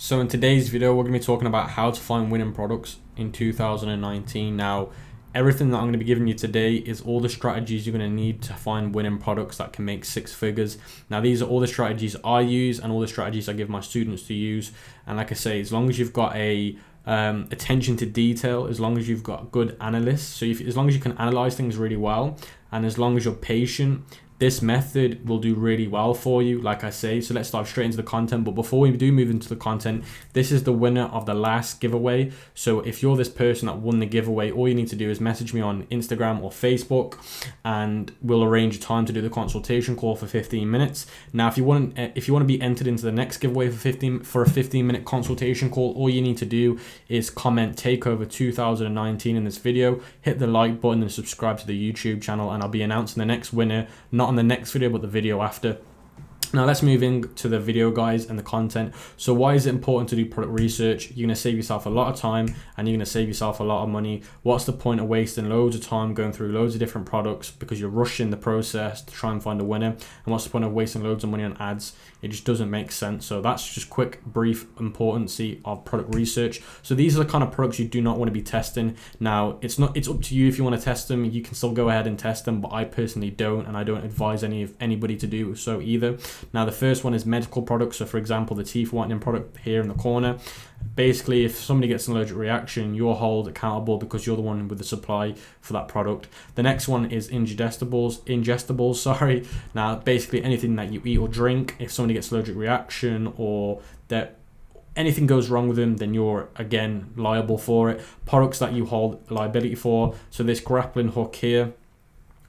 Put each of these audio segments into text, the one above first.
So in today's video, we're going to be talking about how to find winning products in 2019. Now, everything that I'm going to be giving you today is all the strategies you're going to need to find winning products that can make six figures. Now, these are all the strategies I use and all the strategies I give my students to use. And like I say, as long as you've got a attention to detail, as long as you've got good analysts, so as long as you can analyze things really well, and as long as you're patient, this method will do really well for you, like I say. So let's dive straight into the content. But before we do move into the content, this is the winner of the last giveaway. So if you're this person that won the giveaway, all you need to do is message me on Instagram or Facebook, and we'll arrange a time to do the consultation call for 15 minutes. Now, if you want to be entered into the next giveaway for a 15-minute consultation call, all you need to do is comment takeover 2019 in this video, hit the like button and subscribe to the YouTube channel, and I'll be announcing the next winner, not on the next video but the video after. Now let's move into the video, guys, and the content. So why is it important to do product research? You're going to save yourself a lot of time and you're going to save yourself a lot of money. What's the point of wasting loads of time going through loads of different products because you're rushing the process to try and find a winner? And what's the point of wasting loads of money on ads? It just doesn't make sense. So that's just quick, brief importance of product research. So these are the kind of products you do not want to be testing. Now, it's up to you if you want to test them. You can still go ahead and test them, but I personally don't, and I don't advise anybody to do so either. Now, the first one is medical products. So for example, the teeth whitening product here in the corner. Basically, if somebody gets an allergic reaction, you're held accountable because you're the one with the supply for that product. The next one is ingestibles, sorry. Now, basically anything that you eat or drink, if somebody gets allergic reaction or that anything goes wrong with them, then you're again liable for it. Products that you hold liability for. So this grappling hook here,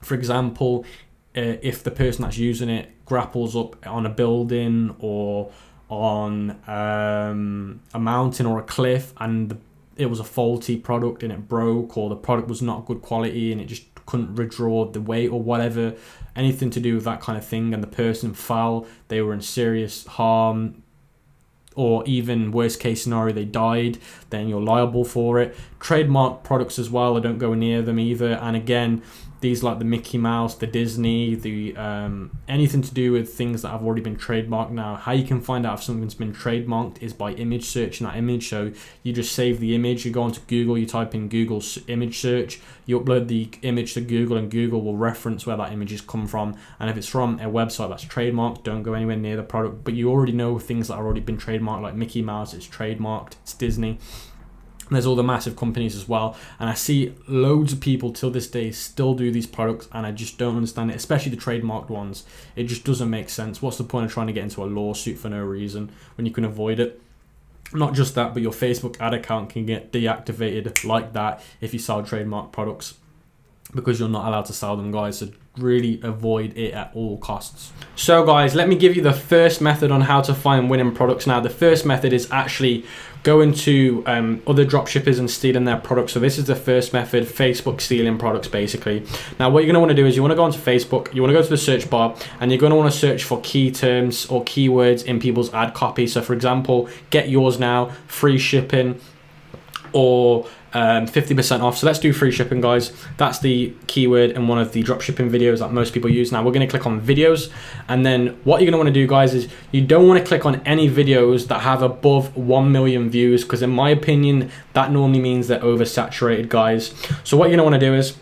for example, if the person that's using it grapples up on a building or on a mountain or a cliff and it was a faulty product and it broke, or the product was not good quality and it just couldn't withdraw the weight or whatever, anything to do with that kind of thing, and the person fell, they were in serious harm, or even worst case scenario they died, then you're liable for it. Trademark products as well, I don't go near them either. And again, these like the Mickey Mouse, the Disney, the anything to do with things that have already been trademarked. Now, how you can find out if something's been trademarked is by image searching that image. So you just save the image, you go onto Google, you type in Google's image search, you upload the image to Google, and Google will reference where that image has come from. And if it's from a website that's trademarked, don't go anywhere near the product. But you already know things that have already been trademarked, like Mickey Mouse, it's trademarked, it's Disney. There's all the massive companies as well, and I see loads of people till this day still do these products, and I just don't understand it, especially the trademarked ones. It just doesn't make sense. What's the point of trying to get into a lawsuit for no reason when you can avoid it? Not just that, but your Facebook ad account can get deactivated like that if you sell trademark products, because you're not allowed to sell them, guys. So really avoid it at all costs. So guys, let me give you the first method on how to find winning products. Now, the first method is actually going to other dropshippers and stealing their products. So this is the first method, Facebook stealing products basically. Now, what you're going to want to do is you want to go onto Facebook, you want to go to the search bar, and you're going to want to search for key terms or keywords in people's ad copy. So for example, get yours now, free shipping, or 50% off. So let's do free shipping, guys. That's the keyword in one of the dropshipping videos that most people use. Now we're going to click on videos, and then what you're going to want to do, guys, is you don't want to click on any videos that have above 1 million views, because in my opinion that normally means they're oversaturated, guys. So what you're going to want to do is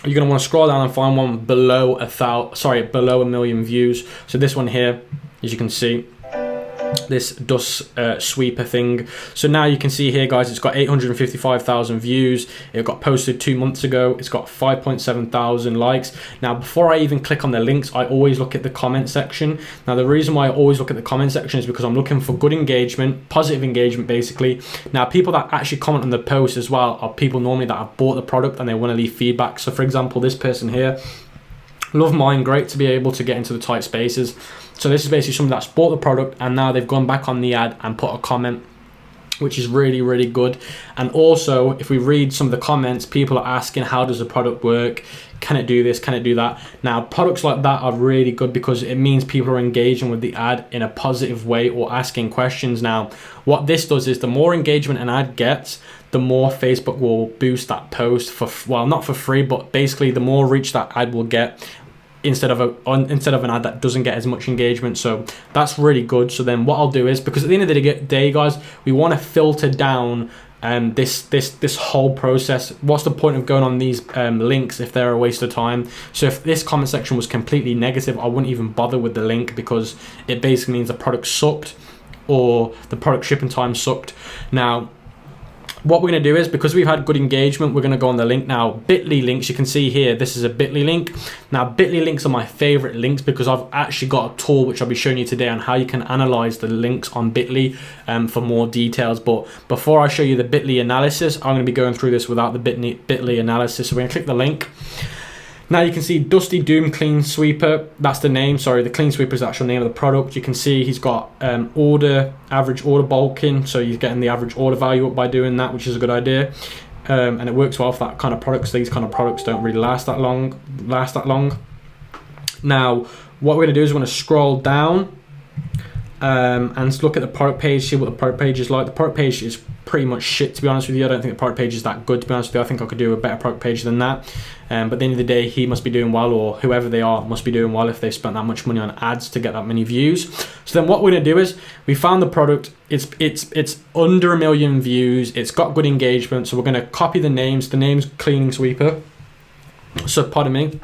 you're going to want to scroll down and find one below below 1 million views. So this one here, as you can see, this dust sweeper thing. So now you can see here, guys, it's got 855,000 views. It got posted 2 months ago. It's got 5.7 thousand likes. Now, before I even click on the links, I always look at the comment section. Now, the reason why I always look at the comment section is because I'm looking for good engagement, positive engagement basically. Now, people that actually comment on the post as well are people normally that have bought the product and they want to leave feedback. So for example, this person here, love mine, great to be able to get into the tight spaces. So this is basically somebody that's bought the product and now they've gone back on the ad and put a comment, which is really, really good. And also, if we read some of the comments, people are asking, how does the product work? Can it do this? Can it do that? Now, products like that are really good because it means people are engaging with the ad in a positive way or asking questions. Now, what this does is the more engagement an ad gets, the more Facebook will boost that post for, well, not for free, but basically the more reach that ad will get instead of an ad that doesn't get as much engagement. So that's really good. So then what I'll do is, because at the end of the day, guys, we want to filter down this whole process. What's the point of going on these links if they're a waste of time? So if this comment section was completely negative, I wouldn't even bother with the link, because it basically means the product sucked or the product shipping time sucked. Now what we're going to do is, because we've had good engagement, we're going to go on the link now. Bit.ly links, you can see here, this is a Bit.ly link. Now Bit.ly links are my favorite links, because I've actually got a tool which I'll be showing you today on how you can analyze the links on Bit.ly for more details. But before I show you the Bit.ly analysis, I'm going to be going through this without the Bit.ly analysis. So we're going to click the link. Now you can see Dusty Doom Clean Sweeper, that's the name, sorry, the Clean Sweeper is the actual name of the product. You can see he's got average order bulking, so you're getting the average order value up by doing that, which is a good idea. And it works well for that kind of products. These kind of products don't really last that long. Now what we're going to do is we're going to scroll down and look at the product page, see what the product page is like. The product page is pretty much shit, to be honest with you. I don't think the product page is that good, to be honest with you. I think I could do a better product page than that. But at the end of the day, he must be doing well, or whoever they are must be doing well if they spent that much money on ads to get that many views. So then what we're going to do is, we found the product, it's under 1 million views, it's got good engagement, so we're going to copy the name's Cleaning Sweeper. So pardon me.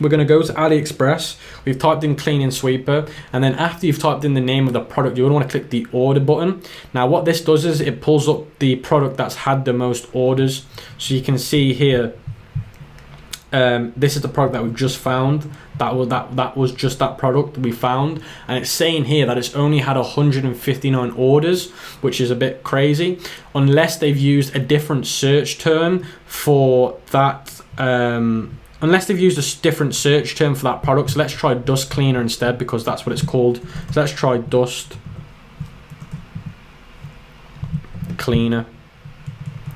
We're going to go to AliExpress. We've typed in Cleaning Sweeper, and then after you've typed in the name of the product, you're going to want to click the order button. Now what this does is it pulls up the product that's had the most orders. So you can see here, this is the product that we've just found. That was just that product that we found, and it's saying here that it's only had 159 orders, which is a bit crazy, unless they've used a different search term for that. Unless they've used a different search term for that product. So let's try Dust Cleaner instead, because that's what it's called. So let's try Dust Cleaner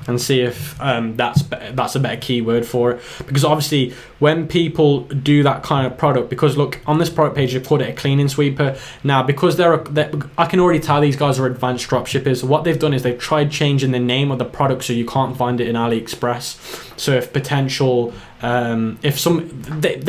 and see if that's a better keyword for it. Because obviously when people do that kind of product, because look, on this product page they've called it a cleaning sweeper. Now because I can already tell these guys are advanced dropshippers. What they've done is they've tried changing the name of the product so you can't find it in AliExpress. So if potential they're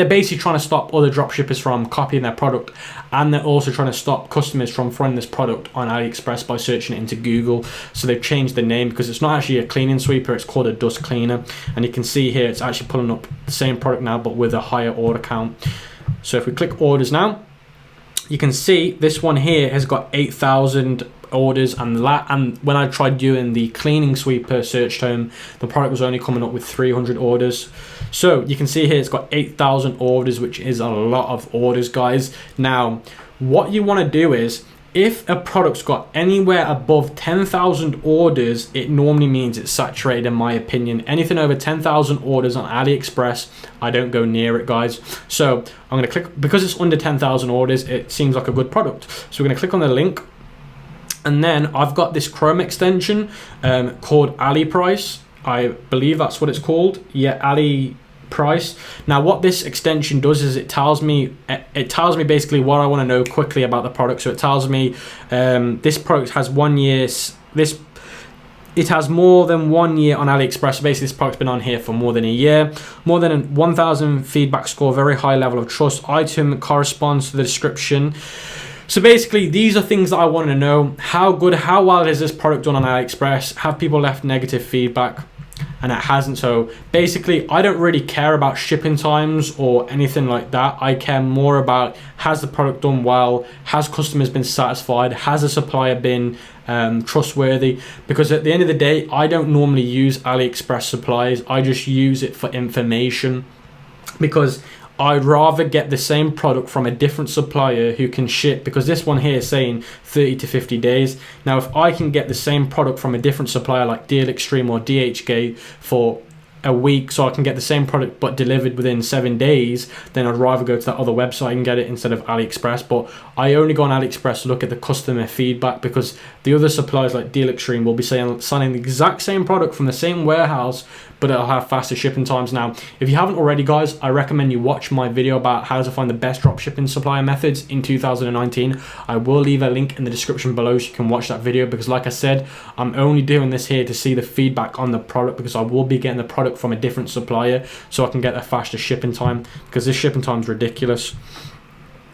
basically trying to stop other dropshippers from copying their product, and they're also trying to stop customers from finding this product on AliExpress by searching it into Google. So they've changed the name, because it's not actually a cleaning sweeper, it's called a dust cleaner. And you can see here it's actually pulling up the same product now, but with a higher order count. So if we click orders now, you can see this one here has got 8,000 orders, and when I tried doing the cleaning sweeper search term, the product was only coming up with 300 orders. So you can see here it's got 8,000 orders, which is a lot of orders, guys. Now what you want to do is, if a product's got anywhere above 10,000 orders, it normally means it's saturated, in my opinion. Anything over 10,000 orders on AliExpress, I don't go near it, guys. So I'm going to click, because it's under 10,000 orders, it seems like a good product. So we're going to click on the link, and then I've got this Chrome extension called AliPrice. I believe that's what it's called. Yeah, AliPrice. Now what this extension does is it tells me basically what I want to know quickly about the product. So it tells me this product has 1 year, it has more than 1 year on AliExpress. So basically this product's been on here for more than a year, more than 1,000 feedback score, very high level of trust, item corresponds to the description. So basically these are things that I want to know. How well is this product done on AliExpress? Have people left negative feedback? And it hasn't. So basically I don't really care about shipping times or anything like that. I care more about, has the product done well? Has customers been satisfied? Has the supplier been trustworthy? Because at the end of the day, I don't normally use AliExpress suppliers. I just use it for information, because I'd rather get the same product from a different supplier who can ship, because this one here is saying 30 to 50 days. Now, if I can get the same product from a different supplier like Deal Extreme or DHgate for a week, so I can get the same product but delivered within 7 days, then I'd rather go to that other website and get it instead of AliExpress. But I only go on AliExpress to look at the customer feedback, because the other suppliers like Deal Extreme will be selling the exact same product from the same warehouse, but it'll have faster shipping times. Now, if you haven't already, guys, I recommend you watch my video about how to find the best dropshipping supplier methods in 2019. I will leave a link in the description below so you can watch that video, because like I said, I'm only doing this here to see the feedback on the product, because I will be getting the product product from a different supplier so I can get a faster shipping time, because this shipping time is ridiculous.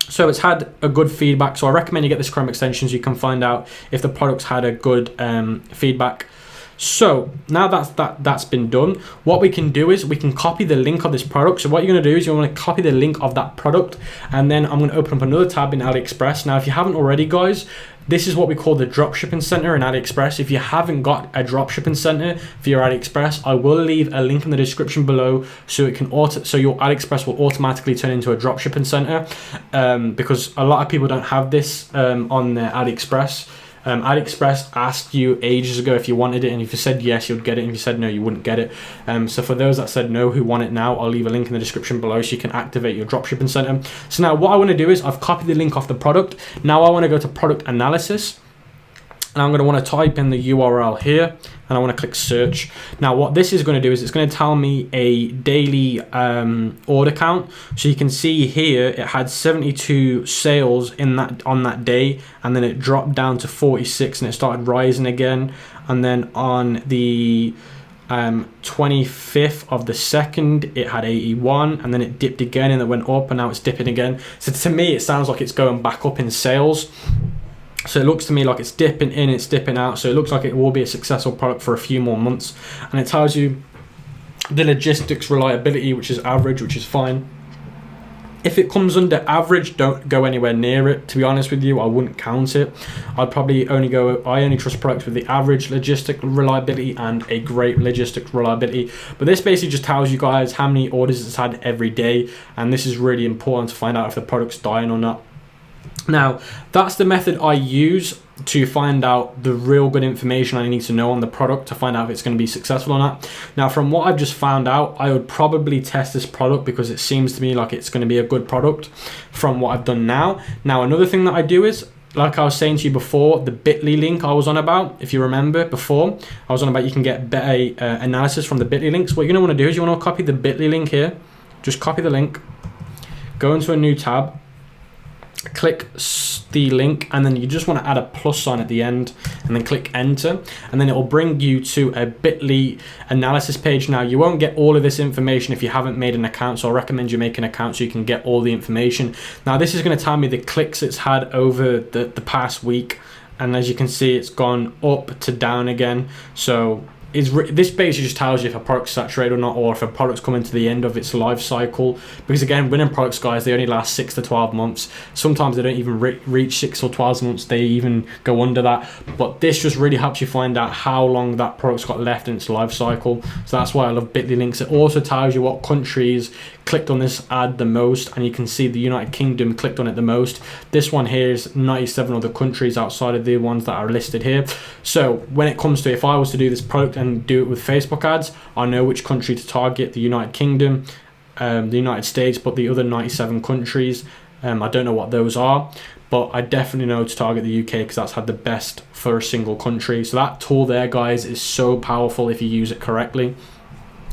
So it's had a good feedback, so I recommend you get this Chrome extension so you can find out if the product's had a good feedback. So now that's been done, what we can do is we can copy the link of this product. So what you're going to do is you want to copy the link of that product, and then I'm going to open up another tab in AliExpress. Now if you haven't already, guys, this is what we call the dropshipping center in AliExpress. If you haven't got a dropshipping center for your AliExpress, I will leave a link in the description below so it can so your AliExpress will automatically turn into a dropshipping center, because a lot of people don't have this on their AliExpress. AliExpress asked you ages ago if you wanted it, and if you said yes, you'd get it, and if you said no, you wouldn't get it. So for those that said no who want it now, I'll leave a link in the description below so you can activate your dropshipping center. So now what I want to do is I've copied the link off the product. Now I want to go to product analysis, and I'm going to want to type in the URL here, and I want to click search. Now what this is going to do is it's going to tell me a daily order count. So you can see here it had 72 sales on that day, and then it dropped down to 46 and it started rising again. And then on the 25th of the 2nd it had 81, and then it dipped again and it went up, and now it's dipping again. So to me it sounds like it's going back up in sales. So it looks to me like it's dipping in, it's dipping out. So it looks like it will be a successful product for a few more months. And it tells you the logistics reliability, which is average, which is fine. If it comes under average, don't go anywhere near it. To be honest with you, I wouldn't count it. I'd probably only I only trust products with the average logistic reliability and a great logistic reliability. But this basically just tells you guys how many orders it's had every day. And this is really important to find out if the product's dying or not. Now, that's the method I use to find out the real good information I need to know on the product to find out if it's going to be successful or not. Now, from what I've just found out, I would probably test this product because it seems to me like it's going to be a good product from what I've done now. Now, another thing that I do is, like I was saying to you before, the bit.ly link I was on about, if you remember before, I was on about you can get better analysis from the bit.ly links. What you're going to want to do is you want to copy the bit.ly link here. Just copy the link, go into a new tab, click the link, and then you just want to add a plus sign at the end, and then click enter, and then it will bring you to a bit.ly analysis page. Now you won't get all of this information if you haven't made an account, so I recommend you make an account so you can get all the information. Now this is going to tell me the clicks it's had over the past week, and as you can see it's gone up to down again. So this basically just tells you if a product's saturated or not, or if a product's coming to the end of its life cycle. Because again, winning products, guys, they only last 6 to 12 months. Sometimes they don't even reach 6 or 12 months. They even go under that. But this just really helps you find out how long that product's got left in its life cycle. So that's why I love bit.ly links. It also tells you what countries clicked on this ad the most, and you can see the United Kingdom clicked on it the most. This one here is 97 other countries outside of the ones that are listed here. So when it comes to, if I was to do this product and do it with Facebook ads, I know which country to target: the United Kingdom, the United States, but the other 97 countries, I don't know what those are, but I definitely know to target the UK because that's had the best for a single country. So that tool there, guys, is so powerful if you use it correctly.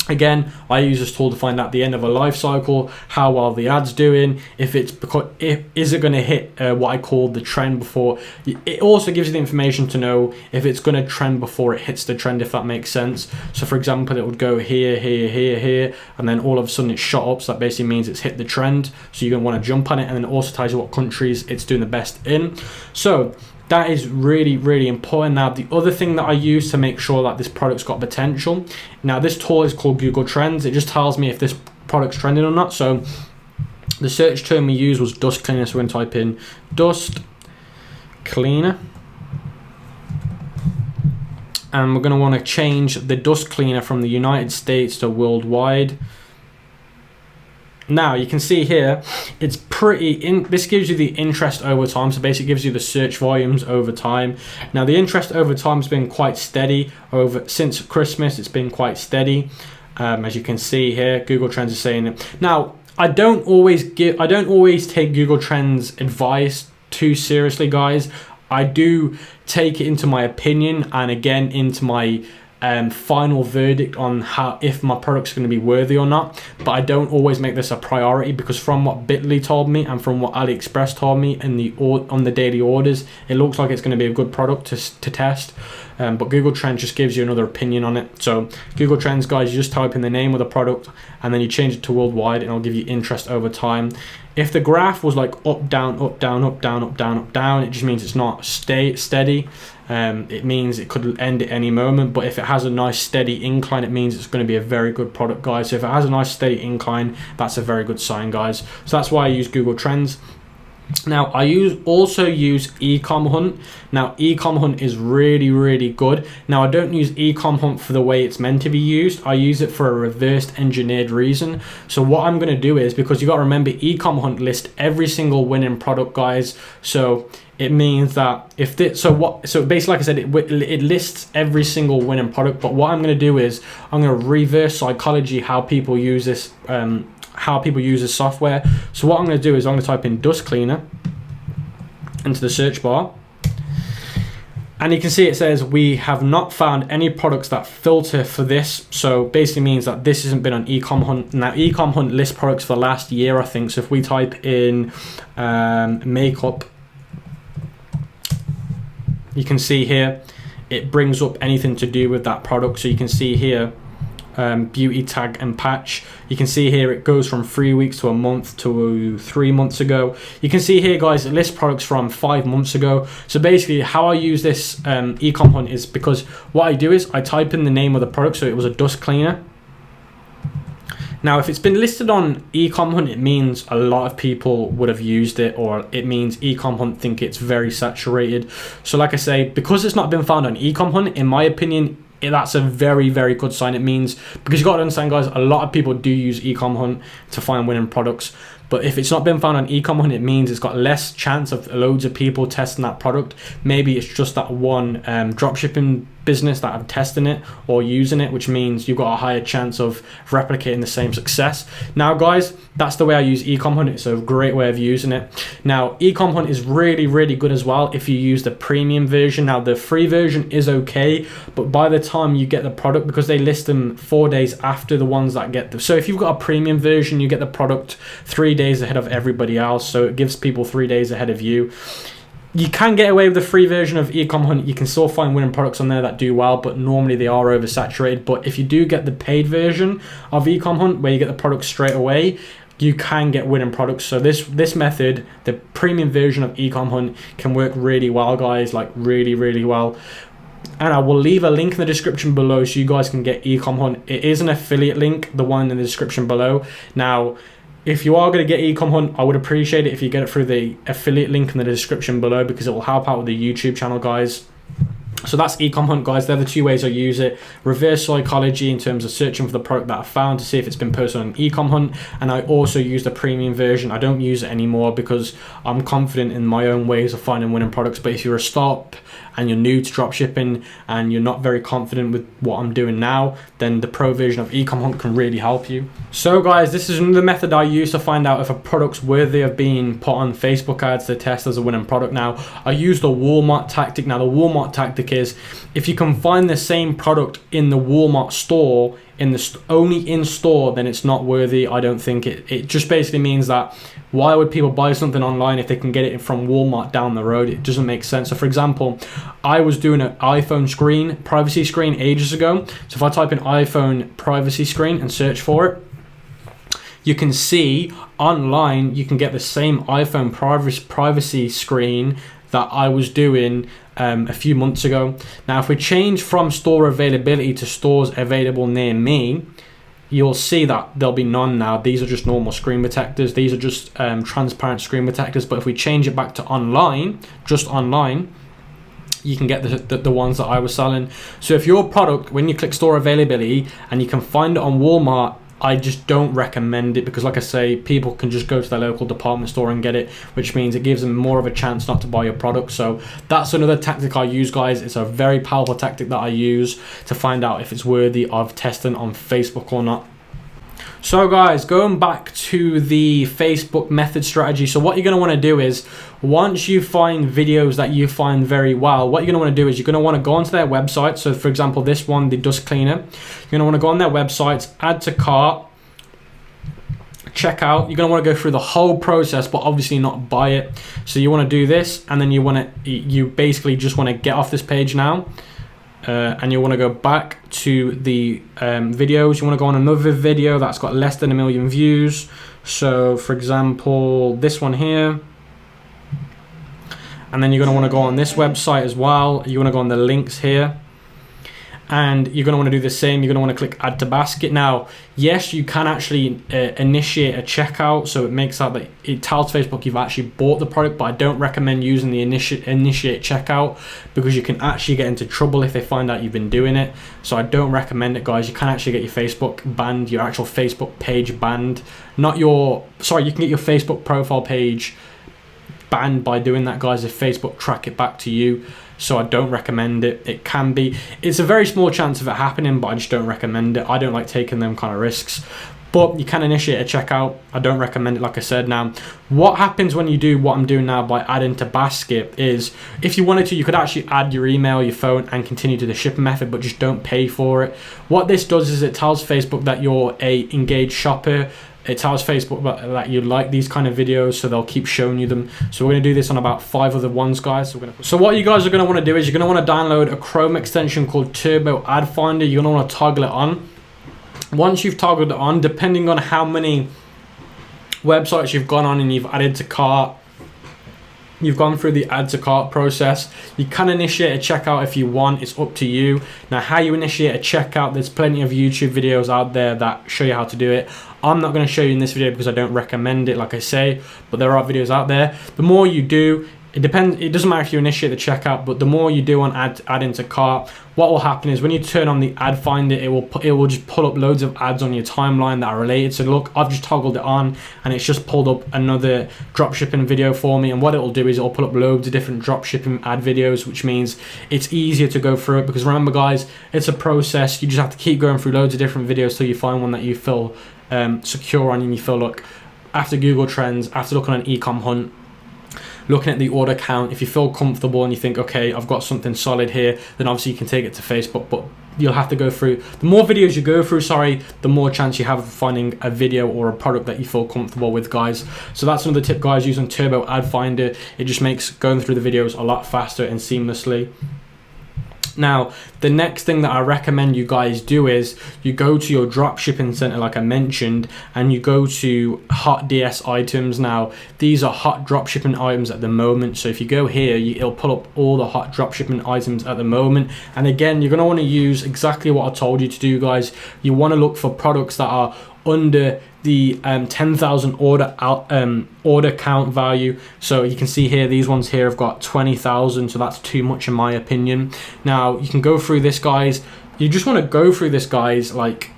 Again, I use this tool to find out the end of a life cycle, how well the ad's doing, is it going to hit what I call the trend before. It also gives you the information to know if it's going to trend before it hits the trend, if that makes sense. So for example, it would go here, here, here, here, and then all of a sudden it shot up. So that basically means it's hit the trend. So you're going to want to jump on it, and then it also tells you what countries it's doing the best in. So that is really, really important. Now, the other thing that I use to make sure that this product's got potential, now this tool is called Google Trends. It just tells me if this product's trending or not. So the search term we used was dust cleaner. So we're going to type in dust cleaner. And we're going to want to change the dust cleaner from the United States to worldwide. Now you can see here it's this gives you the interest over time, so basically gives you the search volumes over time. Now the interest over time has been quite steady since Christmas. It's been quite steady, as you can see here. Google Trends is saying it. Now I don't always take Google Trends advice too seriously, guys. I do take it into my opinion, and again into my final verdict on if my product's going to be worthy or not, but I don't always make this a priority, because from what Bitly told me and from what AliExpress told me on the daily orders, it looks like it's going to be a good product to test. But Google Trends just gives you another opinion on it. So Google Trends, guys, you just type in the name of the product and then you change it to worldwide, and it'll give you interest over time. If the graph was like up, down, up, down, up, down, up, down, up, down, it just means it's not steady. It means it could end at any moment. But if it has a nice steady incline, it means it's going to be a very good product, guys. So if it has a nice steady incline, that's a very good sign, guys. So that's why I use Google Trends. Now I also use Ecomhunt. Now Ecomhunt is really good. Now I don't use Ecomhunt for the way it's meant to be used. I use it for a reversed engineered reason. So what I'm going to do is, because you got to remember, Ecomhunt lists every single winning product, guys. So it means that if this, so basically, like I said, it lists every single winning product. But what I'm going to do is I'm going to reverse psychology how people use this. How people use this software. So what I'm going to do is I'm going to type in dust cleaner into the search bar, and you can see it says we have not found any products that filter for this. So basically means that this hasn't been on Ecomhunt. Now Ecomhunt lists products for the last year, I think. So if we type in makeup, you can see here it brings up anything to do with that product. So you can see here beauty tag and patch. You can see here it goes from 3 weeks to a month to 3 months ago. You can see here, guys, it lists products from 5 months ago. So basically how I use this Ecomhunt is because what I do is I type in the name of the product. So it was a dust cleaner. Now if it's been listed on Ecomhunt, it means a lot of people would have used it, or it means Ecomhunt think it's very saturated. So like I say, because it's not been found on Ecomhunt, in my opinion, that's a very good sign. It means, because you got to understand, guys, a lot of people do use Ecomhunt to find winning products. But if it's not been found on Ecomhunt, it means it's got less chance of loads of people testing that product. Maybe it's just that one dropshipping business that are testing it or using it, which means you've got a higher chance of replicating the same success. Now, guys, that's the way I use Ecomhunt. It's a great way of using it. Now, Ecomhunt is really good as well if you use the premium version. Now, the free version is okay, but by the time you get the product, because they list them 4 days after the ones that get them. So if you've got a premium version, you get the product 3 days ahead of everybody else. So it gives people 3 days ahead of you. You can get away with the free version of Ecomhunt. You can still find winning products on there that do well, but normally they are oversaturated. But if you do get the paid version of Ecomhunt, where you get the products straight away, you can get winning products. So this method, the premium version of Ecomhunt, can work really well, guys, like really well. And I will leave a link in the description below so you guys can get Ecomhunt. It is an affiliate link, the one in the description below. Now, if you are going to get Ecomhunt, I would appreciate it if you get it through the affiliate link in the description below, because it will help out with the YouTube channel, guys. So that's Ecomhunt, guys. They're the two ways I use it. Reverse psychology in terms of searching for the product that I found to see if it's been posted on Ecomhunt. And I also use the premium version. I don't use it anymore because I'm confident in my own ways of finding winning products. But if you're a startup and you're new to dropshipping and you're not very confident with what I'm doing now, then the pro version of Ecomhunt can really help you. So guys, this is another method I use to find out if a product's worthy of being put on Facebook ads to test as a winning product. Now, I use the Walmart tactic. Now, the Walmart tactic is if you can find the same product in the Walmart store, only in store, then it's not worthy. I don't think it just basically means that why would people buy something online if they can get it from Walmart down the road? It doesn't make sense. So for example, I was doing an iPhone screen, privacy screen ages ago. So if I type in iPhone privacy screen and search for it, you can see online you can get the same iPhone privacy screen that I was doing a few months ago. Now, if we change from store availability to stores available near me, you'll see that there'll be none now. These are just normal screen protectors. These are just transparent screen protectors. But if we change it back to online, just online, you can get the ones that I was selling. So if your product, when you click store availability and you can find it on Walmart, I just don't recommend it, because like I say, people can just go to their local department store and get it, which means it gives them more of a chance not to buy your product. So that's another tactic I use, guys. It's a very powerful tactic that I use to find out if it's worthy of testing on Facebook or not. So guys, going back to the Facebook method strategy. So what you're going to want to do is, once you find videos that you find very well, what you're going to want to do is you're going to want to go onto their website. So for example, this one, the dust cleaner, you're going to want to go on their websites, add to cart, checkout. You're going to want to go through the whole process, but obviously not buy it. So you want to do this, and then you basically just want to get off this page now. And you want to go back to the videos. You want to go on another video that's got less than 1 million views. So for example, this one here. And then you're going to want to go on this website as well. You want to go on the links here. And you're going to want to do the same. You're going to want to click add to basket. Now, yes, you can actually initiate a checkout. So it makes out that it tells Facebook you've actually bought the product, but I don't recommend using the initiate checkout, because you can actually get into trouble if they find out you've been doing it. So I don't recommend it, guys. You can actually get your Facebook banned, your actual Facebook page banned. You can get your Facebook profile page banned by doing that, guys, if Facebook track it back to you. So I don't recommend it. It's a very small chance of it happening, but I just don't recommend it. I don't like taking them kind of risks. But you can initiate a checkout. I don't recommend it, like I said. Now, what happens when you do what I'm doing now by adding to basket is, if you wanted to, you could actually add your email, your phone, and continue to the shipping method, but just don't pay for it. What this does is it tells Facebook that you're a engaged shopper. It tells Facebook that you like these kind of videos, so they'll keep showing you them. So we're going to do this on about 5 other ones, guys. So what you guys are going to want to do is you're going to want to download a Chrome extension called Turbo Ad Finder. You're going to want to toggle it on. Once you've toggled it on, depending on how many websites you've gone on and you've added to cart, you've gone through the add to cart process, you can initiate a checkout if you want. It's up to you. Now, how you initiate a checkout, there's plenty of YouTube videos out there that show you how to do it. I'm not going to show you in this video because I don't recommend it, like I say, but there are videos out there. The more you do, it doesn't matter if you initiate the checkout, but the more you do on add into cart, what will happen is when you turn on the ad finder, it will just pull up loads of ads on your timeline that are related. So look, I've just toggled it on and it's just pulled up another dropshipping video for me. And what it will do is it'll pull up loads of different dropshipping ad videos, which means it's easier to go through it, because remember, guys, it's a process. You just have to keep going through loads of different videos till you find one that you feel secure on, and you feel, look, after Google Trends, after looking on Ecomhunt, looking at the order count, if you feel comfortable and you think, okay, I've got something solid here, then obviously you can take it to Facebook. But you'll have to go through, the more videos you go through, the more chance you have of finding a video or a product that you feel comfortable with, guys. So that's another tip, guys, using Turbo Ad Finder. It just makes going through the videos a lot faster and seamlessly. Now, the next thing that I recommend you guys do is you go to your dropshipping center, like I mentioned, and you go to hot DS items. Now, these are hot dropshipping items at the moment. So if you go here, it'll pull up all the hot dropshipping items at the moment. And again, you're going to want to use exactly what I told you to do, guys. You want to look for products that are under the 10,000 order count value. So you can see here, these ones here have got 20,000, so that's too much in my opinion. Now you can go through this, guys. You just want to go through this, guys, like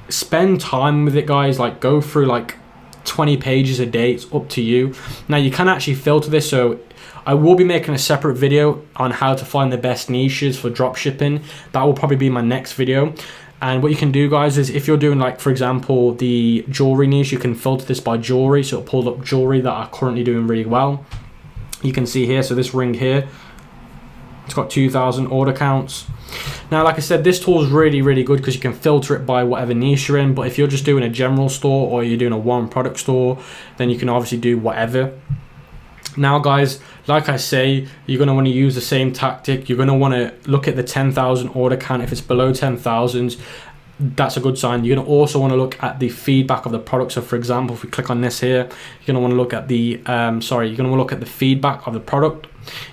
spend time with it, guys, like go through like 20 pages a day. It's up to you. Now you can actually filter this, so I will be making a separate video on how to find the best niches for dropshipping. That will probably be my next video. And what you can do, guys, is if you're doing, like, for example, the jewelry niche, you can filter this by jewelry. So it'll pull up jewelry that are currently doing really well. You can see here, so this ring here, it's got 2,000 order counts. Now, like I said, this tool is really, really good because you can filter it by whatever niche you're in. But if you're just doing a general store or you're doing a one product store, then you can obviously do whatever. Now, guys, like I say, you're going to want to use the same tactic. You're going to want to look at the 10,000 order count. If it's below 10,000, that's a good sign. You're going to also want to look at the feedback of the product. So for example, if we click on this here, you're going to want to look at the you're going to want to look at the feedback of the product.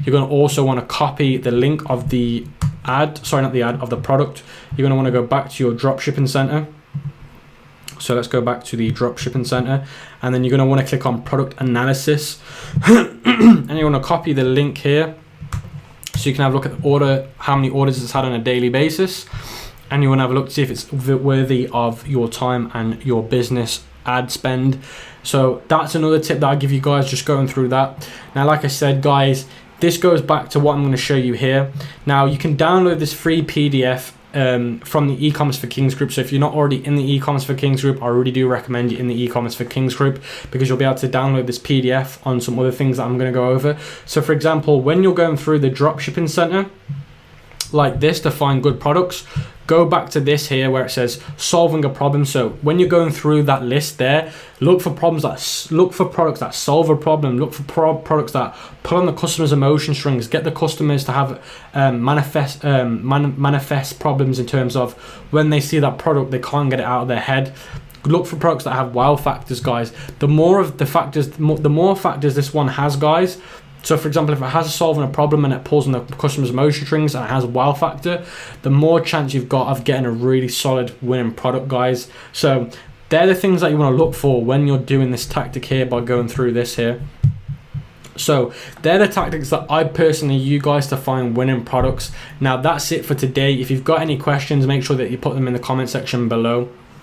You're going to also want to copy the link of the ad, of the product. You're going to want to go back to your dropshipping center. So let's go back to the dropshipping center, and then you're going to want to click on product analysis and you want to copy the link here so you can have a look at the order, how many orders it's had on a daily basis, and you want to have a look to see if it's worthy of your time and your business ad spend. So that's another tip that I give you guys, just going through that. Now, like I said, guys, this goes back to what I'm going to show you here. Now, you can download this free PDF from the e-commerce for Kings group. So if you're not already in the e-commerce for Kings group, I really do recommend you in the e-commerce for Kings group, because you'll be able to download this PDF on some other things that I'm going to go over. So for example, when you're going through the dropshipping center like this to find good products, go back to this here where it says solving a problem. So when you're going through that list there, look for products that solve a problem. Look for products that pull on the customer's emotion strings, get the customers to have manifest problems in terms of when they see that product they can't get it out of their head. Look for products that have wow factors, guys. The more factors this one has, guys. So for example, if it has solving a problem and it pulls on the customer's emotion strings and it has a wow factor, the more chance you've got of getting a really solid winning product, guys. So they're the things that you want to look for when you're doing this tactic here by going through this here. So they're the tactics that I personally use, guys, to find winning products. Now that's it for today. If you've got any questions, make sure that you put them in the comment section below.